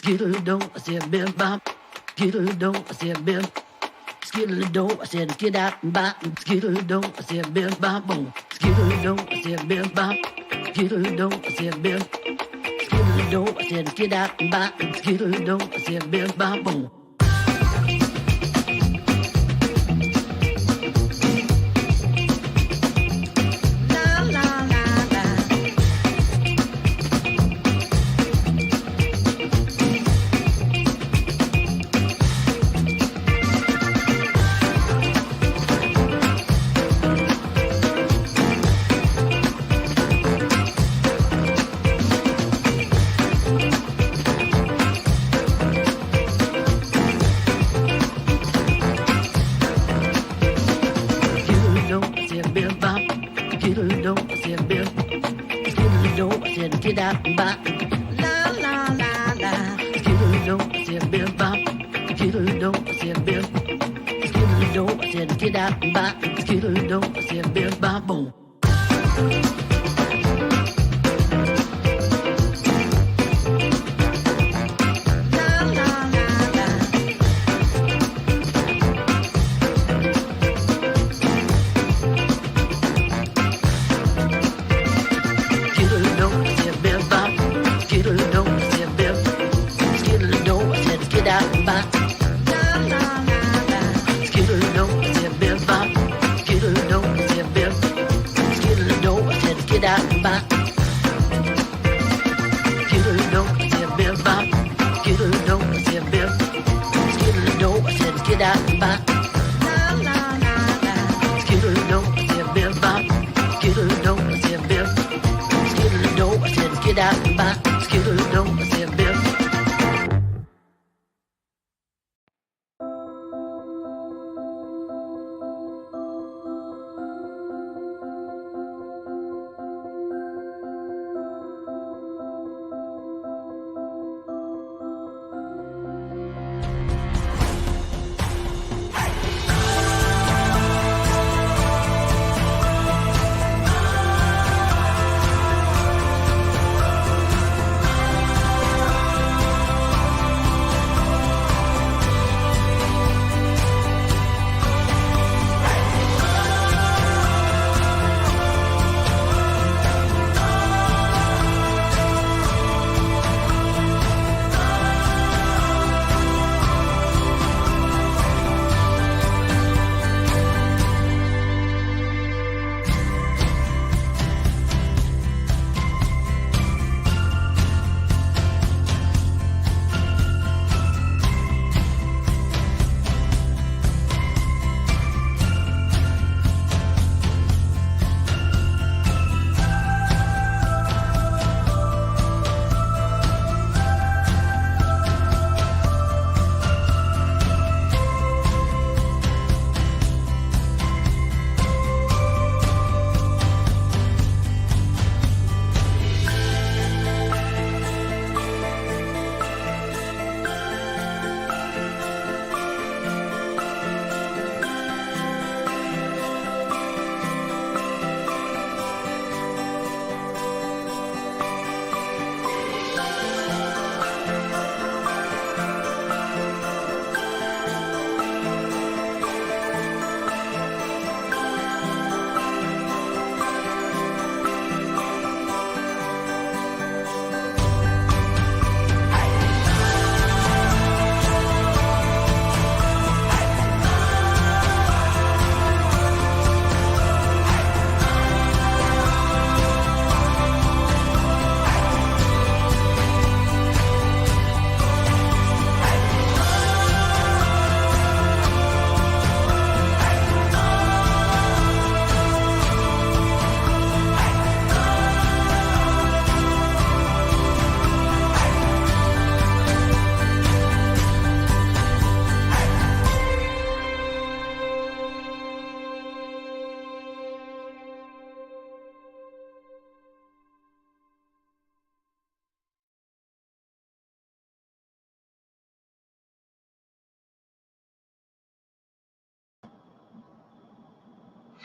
Skittle do, I said bim bop. Skittle do, I said bim. Skittle do, I said get out and bop. Skittle do, I said bim bop boom. Skittle do, I said bim bop. Skittle do, I said bim. Skittle do, I said get out and bop. Skittle do, I said bim bop boom. Get out and bop, la la la la. Skittle do, I said bim bop. Skittle do, I said bim. Skittle do, I said get out and bop. Skittle do, I said bim bop boom.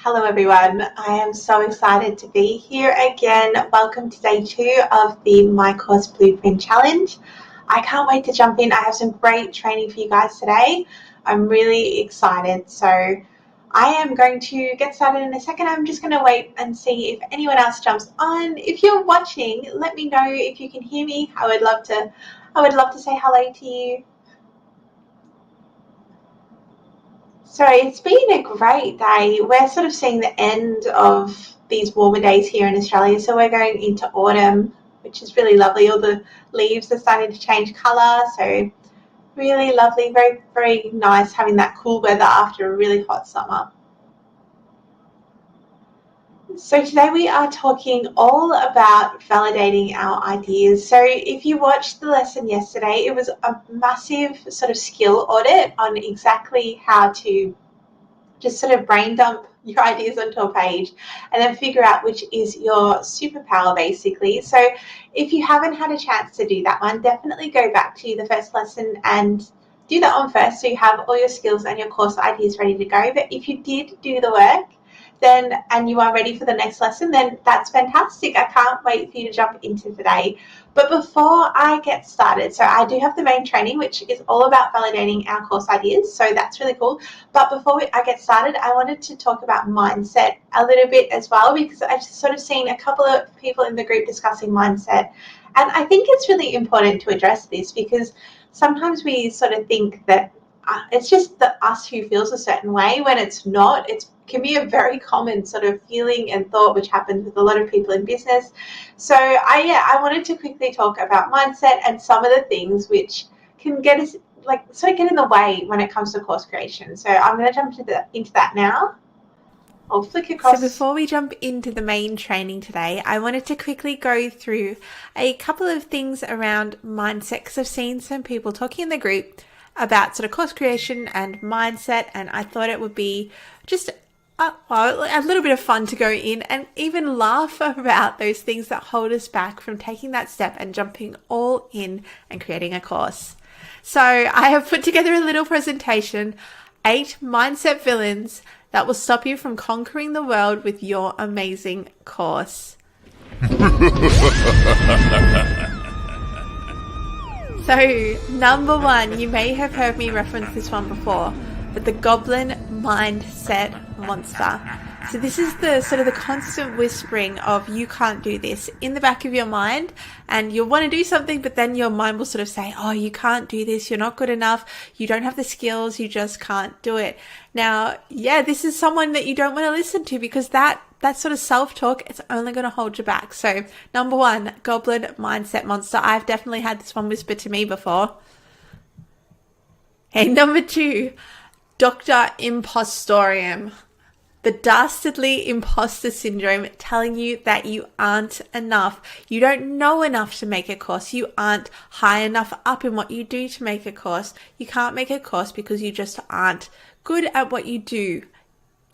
Hello everyone, I am so excited to be here again. Welcome to day 2 of the My Course Blueprint Challenge. I can't wait to jump in. I have some great training for you guys today. I'm really excited. So I am going to get started in a second. I'm just going to wait and see if anyone else jumps on. If you're watching, let me know if you can hear me. I would love to say hello to you. So it's been a great day. We're sort of seeing the end of these warmer days here in Australia. So we're going into autumn, which is really lovely. All the leaves are starting to change colour. So really lovely, very, very nice having that cool weather after a really hot summer. So today we are talking all about validating our ideas. So if you watched the lesson yesterday, it was a massive sort of skill audit on exactly how to just sort of brain dump your ideas onto a page and then figure out which is your superpower, basically. So if you haven't had a chance to do that one, definitely go back to the first lesson and do that one first, so you have all your skills and your course ideas ready to go. But if you did do the work, then and you are ready for the next lesson, then that's fantastic. I can't wait for you to jump into today. But before I get started, so I do have the main training, which is all about validating our course ideas. So that's really cool. But before I get started, I wanted to talk about mindset a little bit as well, because I've sort of seen a couple of people in the group discussing mindset. And I think it's really important to address this, because sometimes we sort of think that it's just us who feels a certain way, when it's not. It can be a very common sort of feeling and thought which happens with a lot of people in business. So I wanted to quickly talk about mindset and some of the things which can get us, like, sort of get in the way when it comes to course creation. So I'm going to jump into that now. I'll flick across. So before we jump into the main training today, I wanted to quickly go through a couple of things around mindset, because I've seen some people talking in the group about sort of course creation and mindset, and I thought it would be just a little bit of fun to go in and even laugh about those things that hold us back from taking that step and jumping all in and creating a course. So I have put together a little presentation, 8 mindset villains that will stop you from conquering the world with your amazing course. So, number 1, you may have heard me reference this one before, but the goblin mindset monster. So this is the sort of the constant whispering of you can't do this in the back of your mind, and you'll want to do something, but then your mind will sort of say, oh, you can't do this, you're not good enough, you don't have the skills, you just can't do it. Now, yeah, this is someone that you don't want to listen to, because that sort of self-talk, it's only going to hold you back. So number 1, goblin mindset monster. I've definitely had this one whispered to me before. Hey, number 2, Dr. Impostorium. The dastardly imposter syndrome, telling you that you aren't enough. You don't know enough to make a course. You aren't high enough up in what you do to make a course. You can't make a course because you just aren't good at what you do.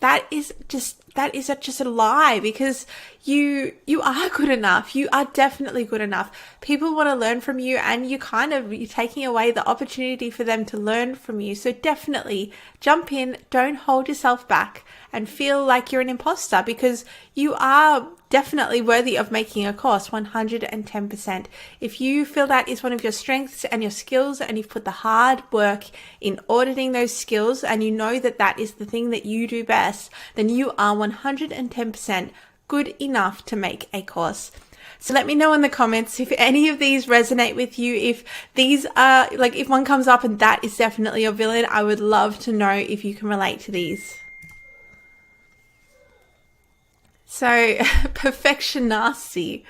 That is just a lie, because you are good enough. You are definitely good enough. People want to learn from you, and you're taking away the opportunity for them to learn from you. So definitely jump in, don't hold yourself back and feel like you're an imposter, because you are definitely worthy of making a course, 110%. If you feel that is one of your strengths and your skills, and you've put the hard work in auditing those skills, and you know that that is the thing that you do best, then you are 110% good enough to make a course. So let me know in the comments if any of these resonate with you. If these are, like, if one comes up and that is definitely your villain, I would love to know if you can relate to these. So, perfectionasty.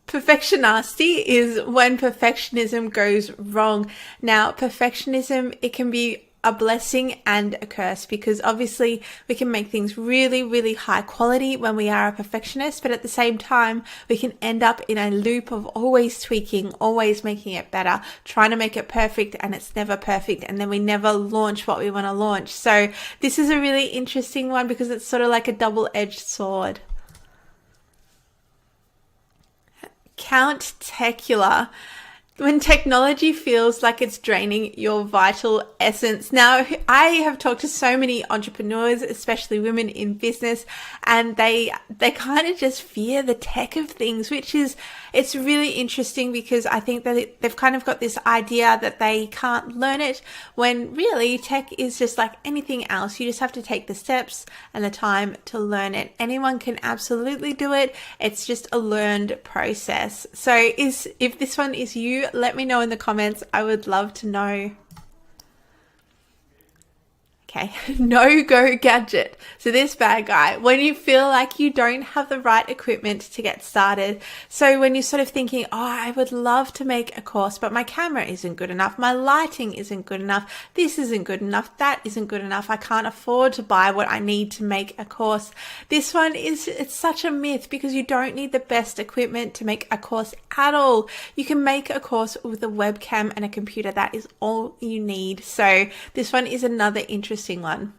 Perfectionasty is when perfectionism goes wrong. Now, perfectionism, it can be a blessing and a curse, because obviously we can make things really, really high quality when we are a perfectionist, but at the same time, we can end up in a loop of always tweaking, always making it better, trying to make it perfect, and it's never perfect, and then we never launch what we want to launch. So this is a really interesting one, because it's sort of like a double-edged sword. Count-tecular. when technology feels like it's draining your vital essence. Now, I have talked to so many entrepreneurs, especially women in business, and they kind of just fear the tech of things, it's really interesting because I think that they've kind of got this idea that they can't learn it, when really tech is just like anything else. You just have to take the steps and the time to learn it. Anyone can absolutely do it. It's just a learned process. So if this one is you, let me know in the comments. I would love to know. Okay, no-go gadget. So this bad guy, when you feel like you don't have the right equipment to get started. So when you're sort of thinking, oh, I would love to make a course, but my camera isn't good enough, my lighting isn't good enough, this isn't good enough, that isn't good enough, I can't afford to buy what I need to make a course. This one it's such a myth, because you don't need the best equipment to make a course at all. You can make a course with a webcam and a computer. That is all you need. So this one is another interesting one.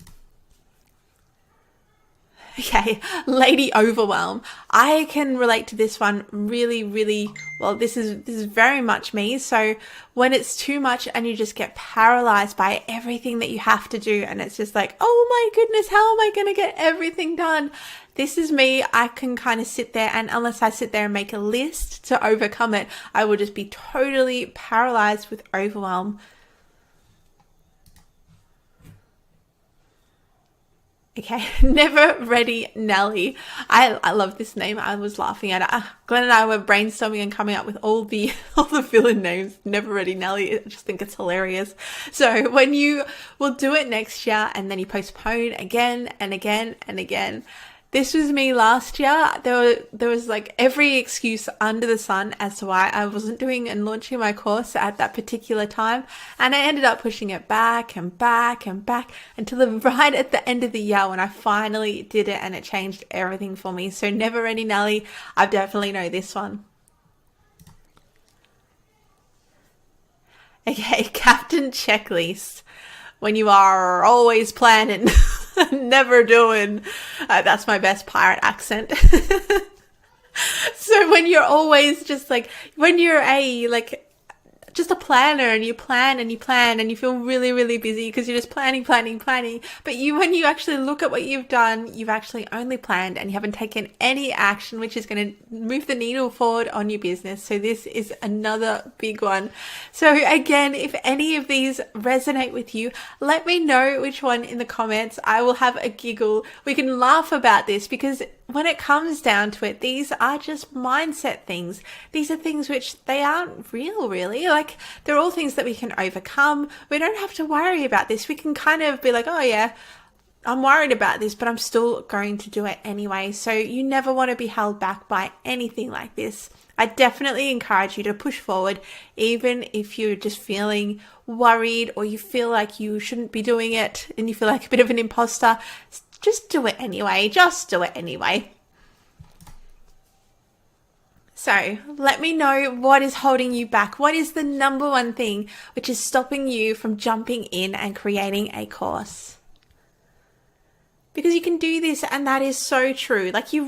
Okay, lady overwhelm. I can relate to this one really, really well. This is very much me. So when it's too much and you just get paralyzed by everything that you have to do, and it's just like, oh my goodness, how am I going to get everything done? This is me. I can kind of sit there, and unless I sit there and make a list to overcome it, I will just be totally paralyzed with overwhelm. Okay, Never Ready Nelly. I love this name. I was laughing at it. Glenn and I were brainstorming and coming up with all the villain names. Never Ready Nelly. I just think it's hilarious. So when you will do it next year and then you postpone again and again and again. This was me last year. There was like every excuse under the sun as to why I wasn't doing and launching my course at that particular time. And I ended up pushing it back and back and back until right at the end of the year when I finally did it, and it changed everything for me. So Never Ready Nelly, I definitely know this one. Okay, Captain Checklist. When you are always planning, never doing. That's my best pirate accent. So when you're always just like, when you're just a planner, and you plan and you plan and you feel really, really busy because you're just planning. But when you actually look at what you've done, you've actually only planned and you haven't taken any action, which is going to move the needle forward on your business. So this is another big one. So again, if any of these resonate with you, let me know which one in the comments. I will have a giggle. We can laugh about this, because when it comes down to it, these are just mindset things. These are things which they aren't real, really. Like, they're all things that we can overcome. We don't have to worry about this. We can kind of be like, oh yeah, I'm worried about this, but I'm still going to do it anyway. So you never want to be held back by anything like this. I definitely encourage you to push forward, even if you're just feeling worried or you feel like you shouldn't be doing it and you feel like a bit of an imposter. Just do it anyway. Just do it anyway. So let me know what is holding you back. What is the number one thing which is stopping you from jumping in and creating a course? Because you can do this, and that is so true. Like, you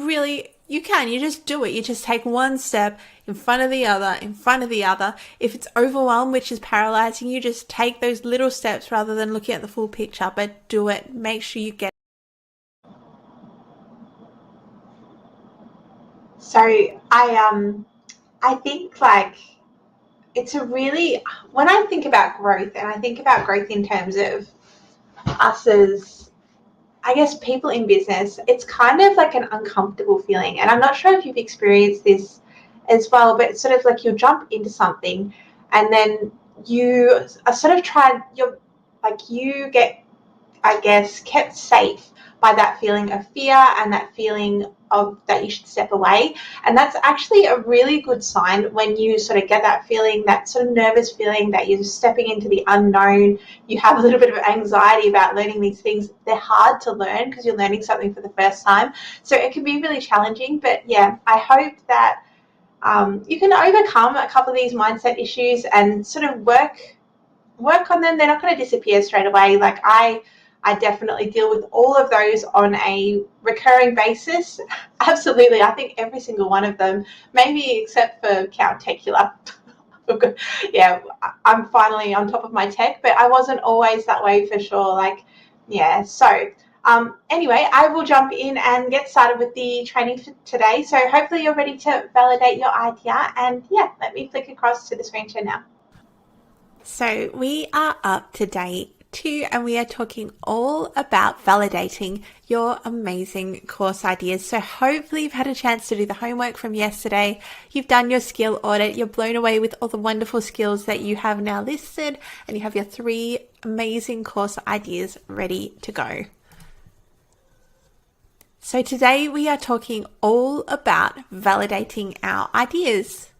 can. You just do it. You just take one step in front of the other, in front of the other. If it's overwhelm, which is paralyzing, you just take those little steps rather than looking at the full picture. But do it. Make sure you get. So I think, like, it's a really, when I think about growth, and I think about growth in terms of us as, I guess, people in business, it's kind of like an uncomfortable feeling. And I'm not sure if you've experienced this as well, but it's sort of like you'll jump into something and then you are sort of you get, I guess, kept safe by that feeling of fear and that feeling of that you should step away. And that's actually a really good sign when you sort of get that feeling, that sort of nervous feeling that you're stepping into the unknown. You have a little bit of anxiety about learning these things. They're hard to learn because you're learning something for the first time. So it can be really challenging. But yeah, I hope that you can overcome a couple of these mindset issues and sort of work on them. They're not going to disappear straight away. Like, I definitely deal with all of those on a recurring basis. Absolutely. I think every single one of them, maybe except for Count Tecula. Yeah, I'm finally on top of my tech, but I wasn't always that way for sure. Like, yeah, so anyway, I will jump in and get started with the training for today. So hopefully you're ready to validate your idea. And yeah, let me flick across to the screen share now. So we are up to day 2 and we are talking all about validating your amazing course ideas. So hopefully you've had a chance to do the homework from yesterday. You've done your skill audit. You're blown away with all the wonderful skills that you have now listed, and you have your 3 amazing course ideas ready to go. So today we are talking all about validating our ideas.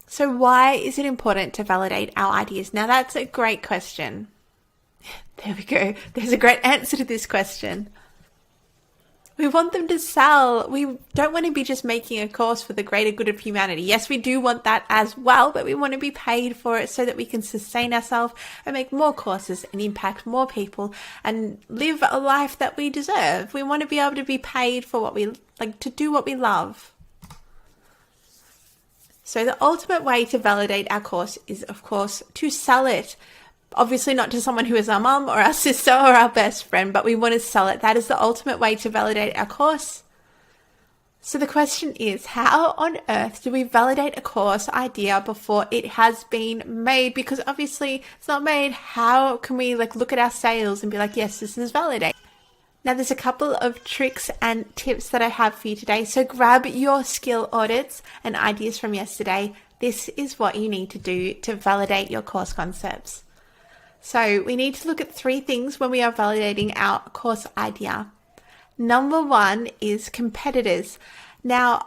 So why is it important to validate our ideas? Now that's a great question. There we go. There's a great answer to this question. We want them to sell. We don't want to be just making a course for the greater good of humanity. Yes, we do want that as well, but we want to be paid for it so that we can sustain ourselves and make more courses and impact more people and live a life that we deserve. We want to be able to be paid for what we like, to do what we love. So the ultimate way to validate our course is, of course, to sell it. Obviously not to someone who is our mum or our sister or our best friend, but we want to sell it. That is the ultimate way to validate our course. So the question is, how on earth do we validate a course idea before it has been made? Because obviously it's not made. How can we look at our sales and be like, yes, this is validated? Now there's a couple of tricks and tips that I have for you today. So grab your skill audits and ideas from yesterday. This is what you need to do to validate your course concepts. So we need to look at 3 things when we are validating our course idea. Number 1 is competitors. Now,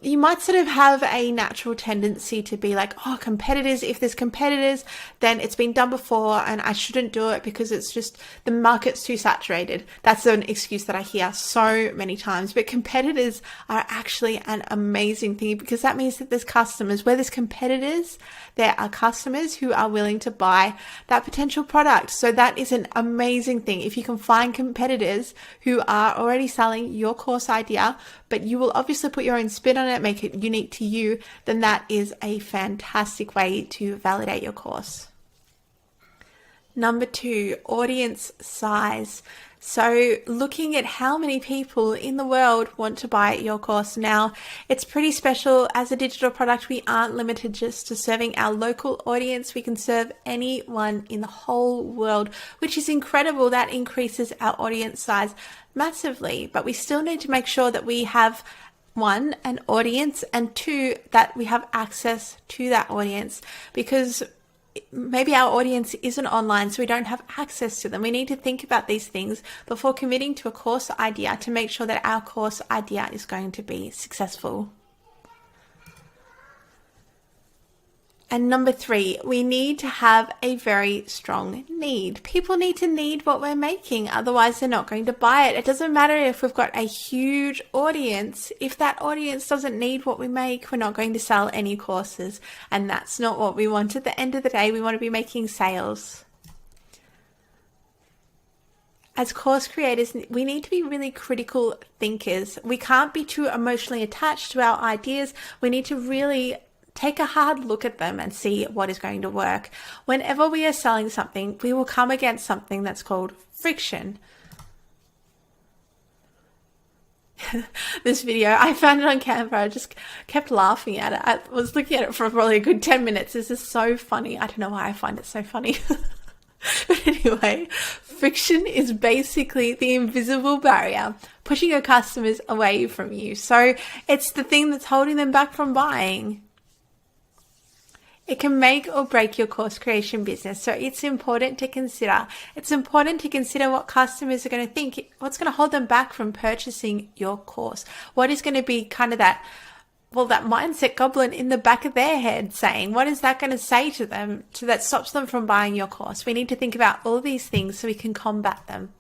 you might sort of have a natural tendency to be like, oh, competitors, if there's competitors, then it's been done before and I shouldn't do it because it's just the market's too saturated. That's an excuse that I hear so many times. But competitors are actually an amazing thing because that means that there's customers. Where there's competitors, there are customers who are willing to buy that potential product. So that is an amazing thing. If you can find competitors who are already selling your course idea, but you will obviously put your own spin on it, make it unique to you, then that is a fantastic way to validate your course. Number 2, audience size. So looking at how many people in the world want to buy your course. Now, it's pretty special. As a digital product, we aren't limited just to serving our local audience. We can serve anyone in the whole world, which is incredible. That increases our audience size massively, but we still need to make sure that we have 1, an audience, and 2, that we have access to that audience, because maybe our audience isn't online, so we don't have access to them. We need to think about these things before committing to a course idea to make sure that our course idea is going to be successful. And number 3, we need to have a very strong need. People need to need what we're making, otherwise they're not going to buy it. It doesn't matter if we've got a huge audience. If that audience doesn't need what we make, we're not going to sell any courses. And that's not what we want. At the end of the day, we want to be making sales. As course creators, we need to be really critical thinkers. We can't be too emotionally attached to our ideas. We need to really take a hard look at them and see what is going to work. Whenever we are selling something, we will come against something that's called friction. This video, I found it on Canva. I just kept laughing at it. I was looking at it for probably a good 10 minutes. This is so funny. I don't know why I find it so funny. But anyway, friction is basically the invisible barrier pushing your customers away from you. So it's the thing that's holding them back from buying. It can make or break your course creation business. So it's important to consider. It's important to consider what customers are going to think. What's going to hold them back from purchasing your course? What is going to be kind of that mindset goblin in the back of their head saying, what is that going to say to them that stops them from buying your course? We need to think about all these things so we can combat them.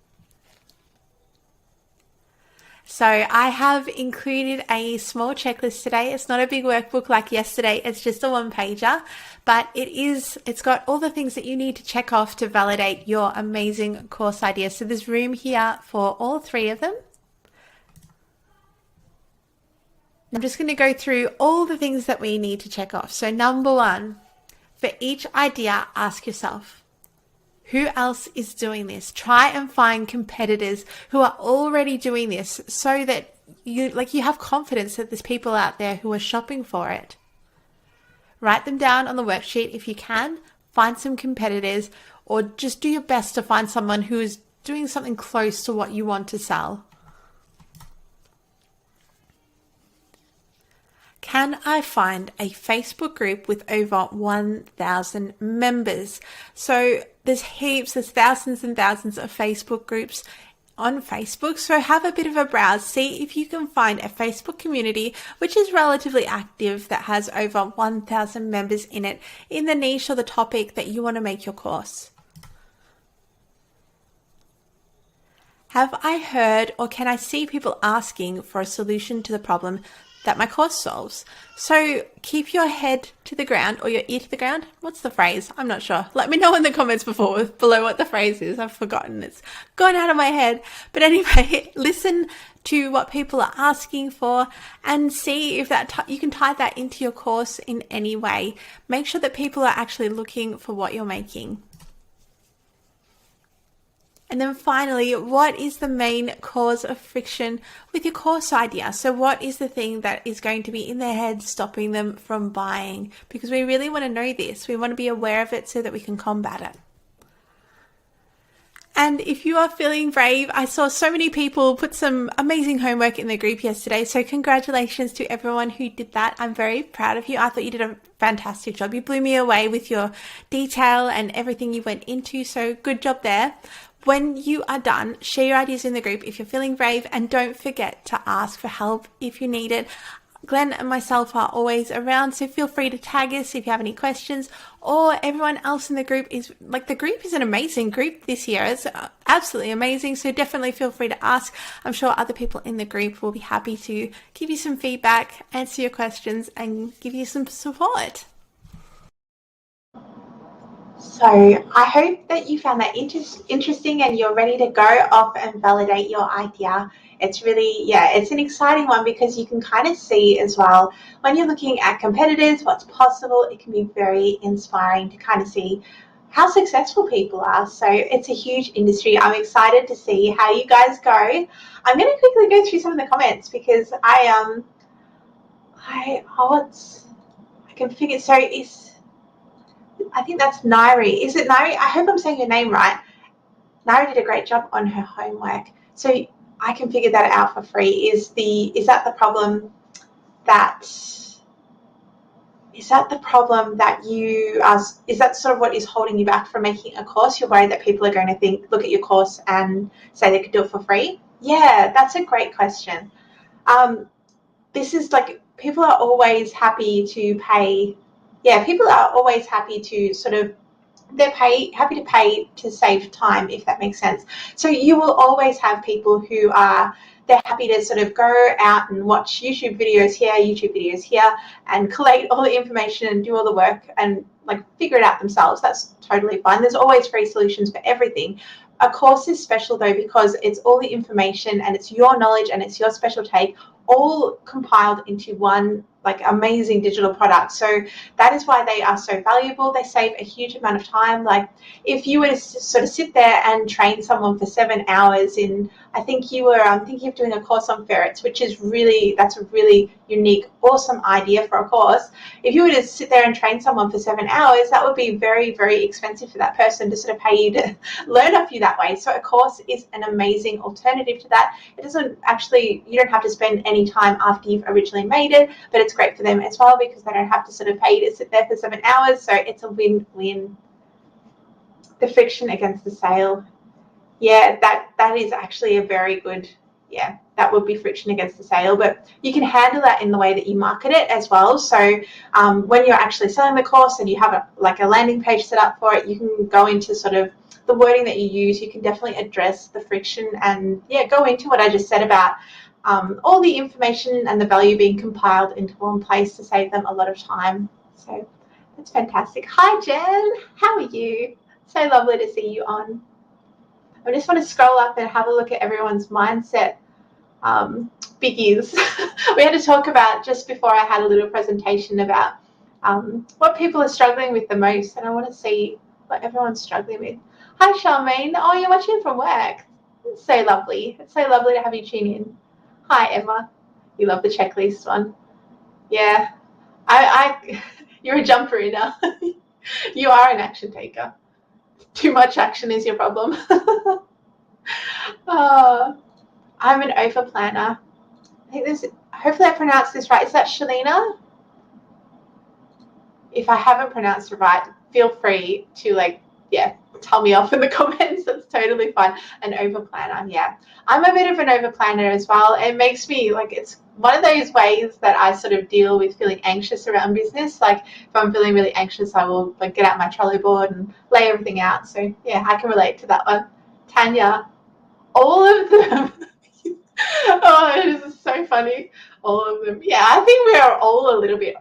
So I have included a small checklist today. It's not a big workbook like yesterday. It's just a 1-pager, but it's got all the things that you need to check off to validate your amazing course idea. So there's room here for all 3 of them. I'm just going to go through all the things that we need to check off. So number 1, for each idea, ask yourself, who else is doing this? Try and find competitors who are already doing this so that you have confidence that there's people out there who are shopping for it. Write them down on the worksheet if you can. Find some competitors, or just do your best to find someone who is doing something close to what you want to sell. Can I find a Facebook group with over 1,000 members? So there's thousands and thousands of Facebook groups on Facebook. So have a bit of a browse, see if you can find a Facebook community which is relatively active that has over 1,000 members in it, in the niche or the topic that you want to make your course. Have I heard, or can I see people asking for a solution to the problem that my course solves? So keep your head to the ground, or your ear to the ground. What's the phrase? I'm not sure. Let me know in the comments below what the phrase is. I've forgotten. It's gone out of my head. But anyway, listen to what people are asking for and see if you can tie that into your course in any way. Make sure that people are actually looking for what you're making. And then finally, what is the main cause of friction with your course idea? So what is the thing that is going to be in their head stopping them from buying? Because we really want to know this. We want to be aware of it so that we can combat it. And if you are feeling brave, I saw so many people put some amazing homework in the group yesterday. So congratulations to everyone who did that. I'm very proud of you. I thought you did a fantastic job. You blew me away with your detail and everything you went into. So good job there. When you are done, share your ideas in the group if you're feeling brave, and don't forget to ask for help if you need it. Glenn and myself are always around, so feel free to tag us if you have any questions, or everyone else in the group the group is an amazing group this year. It's absolutely amazing, so definitely feel free to ask. I'm sure other people in the group will be happy to give you some feedback, answer your questions, and give you some support. So I hope that you found that interesting and you're ready to go off and validate your idea. It's really, it's an exciting one because you can kind of see as well when you're looking at competitors, what's possible. It can be very inspiring to kind of see how successful people are. So it's a huge industry. I'm excited to see how you guys go. I'm going to quickly go through some of the comments because I can figure. So I think that's Nairi. Is it Nairi? I hope I'm saying your name right. Nairi did a great job on her homework. So I can figure that out for free. Is that the problem that you are? Is that sort of what is holding you back from making a course? You're worried that people are going to look at your course and say they could do it for free? Yeah, that's a great question. This is people are always happy to pay. Yeah, people are always happy to happy to pay to save time, if that makes sense. So you will always have people who they're happy to sort of go out and watch YouTube videos here, and collate all the information and do all the work and figure it out themselves. That's totally fine. There's always free solutions for everything. A course is special though because it's all the information and it's your knowledge and it's your special take all compiled into one amazing digital product. So that is why they are so valuable. They save a huge amount of time. If you were to sort of sit there and train someone for 7 hours I think you were thinking of doing a course on ferrets, which is that's a really unique, awesome idea for a course. If you were to sit there and train someone for 7 hours, that would be very, very expensive for that person to sort of pay you to learn off you that way. So a course is an amazing alternative to that. It doesn't actually, you don't have to spend any time after you've originally made it, but it's great for them as well because they don't have to sort of pay you to sit there for 7 hours. So it's a win-win. The friction against the sale. Yeah, that is actually a very good, that would be friction against the sale, but you can handle that in the way that you market it as well. So when you're actually selling the course and you have a landing page set up for it, you can go into sort of the wording that you use. You can definitely address the friction and go into what I just said about all the information and the value being compiled into one place to save them a lot of time. So that's fantastic. Hi Jen, how are you? So lovely to see you on. I just want to scroll up and have a look at everyone's mindset biggies. We had to talk about, just before I had a little presentation about what people are struggling with the most, and I want to see what everyone's struggling with. Hi, Charmaine. Oh, you're watching from work. It's so lovely. It's so lovely to have you tune in. Hi, Emma. You love the checklist one. Yeah. You're a jumper now. You are an action taker. Too much action is your problem. I'm an over planner. I think this, hopefully I pronounced this right. Is that Shalina? If I haven't pronounced it right, feel free to tell me off in the comments. That's totally fine. An over planner, yeah. I'm a bit of an over planner as well. It makes me it's one of those ways that I sort of deal with feeling anxious around business. Like if I'm feeling really anxious, I will get out my trolley board and lay everything out. So yeah, I can relate to that one. Tanya, all of them. Oh, this is so funny. All of them. Yeah, I think we are all a little bit.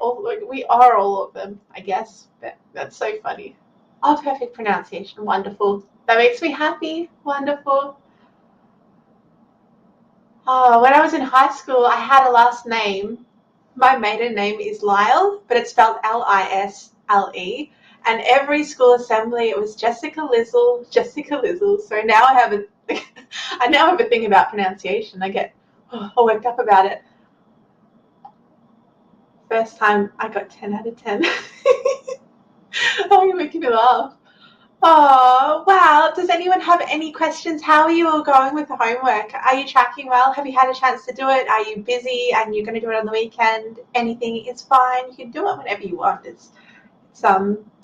We are all of them, I guess. But that's so funny. Oh, perfect pronunciation. Wonderful. That makes me happy. Wonderful. Oh, when I was in high school, I had a last name. My maiden name is Lyle, but it's spelled Lisle. And every school assembly, it was Jessica Lizzle, Jessica Lizzle. So now I have a thing about pronunciation. I get all worked up about it. First time I got 10 out of 10. Oh, you're making me laugh. Oh, wow. Does anyone have any questions? How are you all going with the homework? Are you tracking well? Have you had a chance to do it? Are you busy and you're going to do it on the weekend? Anything is fine. You can do it whenever you want.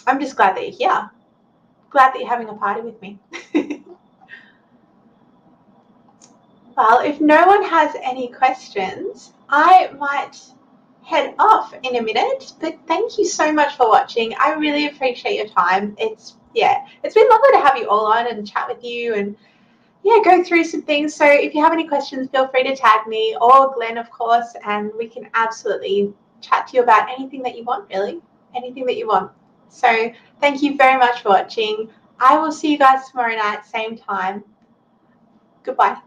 I'm just glad that you're here. Glad that you're having a party with me. Well, if no one has any questions, I might head off in a minute, but thank you so much for watching. I really appreciate your time. It's been lovely to have you all on and chat with you and go through some things. So if you have any questions, feel free to tag me or Glenn, of course, and we can absolutely chat to you about anything that you want, really. Anything that you want. So thank you very much for watching. I will see you guys tomorrow night, same time. Goodbye.